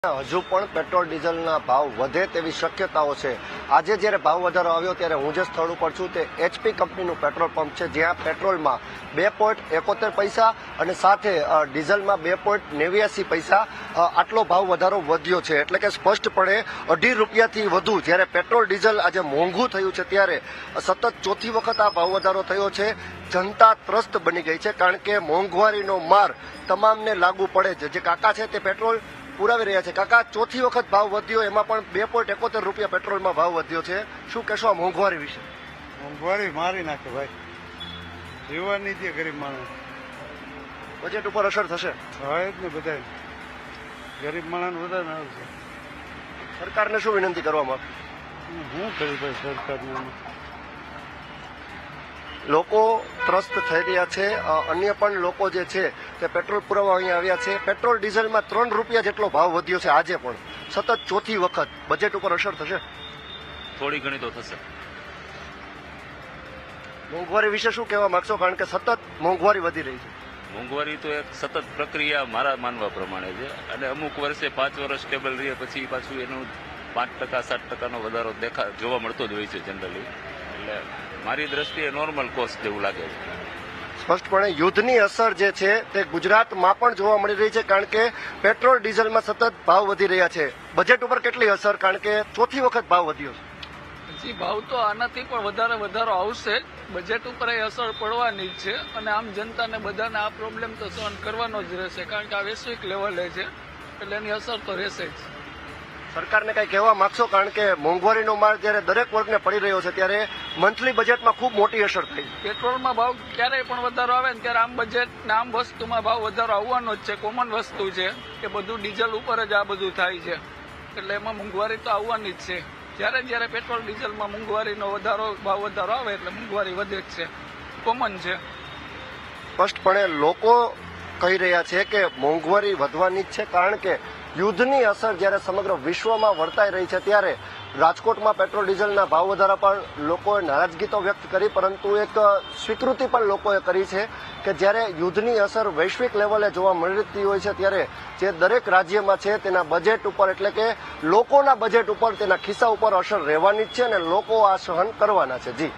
હજુ પણ પેટ્રોલ ડીઝલના ભાવ વધે તેવી શક્યતાઓ છે। આજે જ્યારે ભાવ વધારો આવ્યો ત્યારે હું જે સ્થળ ઉપર છું તે એચપી કંપનીનું પેટ્રોલ પંપ છે, જ્યાં પેટ્રોલમાં 2.71 પૈસા અને સાથે ડીઝલમાં 2.89 પૈસા આટલો ભાવ વધારો વધ્યો છે। એટલે કે સ્પષ્ટપણે 2.5 રૂપિયાથી વધુ જ્યારે પેટ્રોલ ડીઝલ આજે મોંઘું થયું છે ત્યારે સતત ચોથી વખત આ ભાવ વધારો થયો છે। જનતા ત્રસ્ત બની ગઈ છે, કારણ કે મોંઘવારીનો માર તમામને લાગુ પડે છે। જે કાકા છે તે પેટ્રોલ પુરાવી રહ્યા છે। કાકા, ચોથી વખત ભાવ વધ્યો, એમાં પણ 2.71 રૂપિયા પેટ્રોલમાં ભાવ વધ્યો છે। શું કહેશો આ મોંઘવારી વિશે? મોંઘવારી મારી નાખે ભાઈ, જીવવાની છે ગરીબ માણસ। બજેટ ઉપર અસર થશે? હોય જ ને, બધા ગરીબ માણસ વધારે આવશે। સરકારને શું વિનંતી કરવા માંગો? શું કર્યું ભાઈ સરકારને? લોકો ત્રસ્ત થઈ રહ્યા છે। અન્ય પણ લોકો જે છે તે પેટ્રોલ પુરાવા અહીંયા આવ્યા છે। પેટ્રોલ ડીઝલમાં 3 રૂપિયા જેટલો ભાવ વધ્યો છે આજે પણ, સતત ચોથી વખત। બજેટ ઉપર અસર થશે? થોડી ઘણી તો થશે। મોંઘવારી વિશે શું કહેવા માંગશો? કારણ કે સતત મોંઘવારી વધી રહી છે। મોંઘવારી તો એક સતત પ્રક્રિયા મારા માનવા પ્રમાણે છે, અને અમુક વર્ષે 5 વર્ષ સ્ટેબલ રહે પછી પાછું એનું 5% 7%નો વધારો જોવા મળતો જ હોય છે જનરલી। એટલે મારી દ્રષ્ટિએ નોર્મલ કોસ્ટ જેવું લાગે છે। સ્પષ્ટપણે યુદ્ધની અસર જે છે તે ગુજરાતમાં પણ જોવા મળી રહી છે, કારણ કે પેટ્રોલ ડીઝલમાં સતત ભાવ વધી રહ્યા છે। બજેટ ઉપર કેટલી અસર? કારણ કે ચોથી વખત ભાવ વધ્યો છે। જી, ભાવ તો આનાથી પણ વધારો આવશે। બજેટ ઉપર એ અસર પડવાની જ છે, અને આમ જનતાને બધાને આ પ્રોબ્લેમ તો સહન કરવાનો જ રહેશે, કારણ કે આ વૈશ્વિક લેવલે છે, એટલે એની અસર તો રહેશે જ। સરકારને કઈ કહેવા માંગશો? કારણ કે મોંઘવારીનો માર જ્યારે દરેક વર્ગને પડી રહ્યો છે ત્યારે મંથલી બજેટમાં ખૂબ મોટી અસર થઈ। પેટ્રોલમાં ભાવ ક્યારેય પણ વધારો આવે ને ત્યારે આમ બજેટ ને આમ વસ્તુમાં ભાવ વધારો આવવાનો જ છે, કોમન વસ્તુ છે કે બધું ડીઝલ ઉપર જ આ બધું થાય છે, એટલે એમાં મોંઘવારી તો આવવાની જ છે। જ્યારે પેટ્રોલ ડીઝલમાં મોંઘવારીનો ભાવ વધારો આવે એટલે મોંઘવારી વધે જ છે, કોમન છે। સ્પષ્ટપણે લોકો કહી રહ્યા છે કે મોંઘવારી વધવાની જ છે, કારણ કે યુદ્ધની અસર જ્યારે સમગ્ર વિશ્વમાં વર્તાઈ રહી છે ત્યારે રાજકોટમાં પેટ્રોલ ડીઝલના ભાવ વધારા પર લોકોએ નારાજગી તો વ્યક્ત કરી, પરંતુ એક સ્વીકૃતિ પણ લોકોએ કરી છે કે જ્યારે યુદ્ધની અસર વૈશ્વિક લેવલે જોવા મળતી હોય છે ત્યારે જે દરેક રાજ્યમાં છે તેના બજેટ ઉપર, એટલે કે લોકોના બજેટ ઉપર, તેના ખિસ્સા ઉપર અસર રહેવાની જ છે, અને લોકો આ સહન કરવાના છે। જી।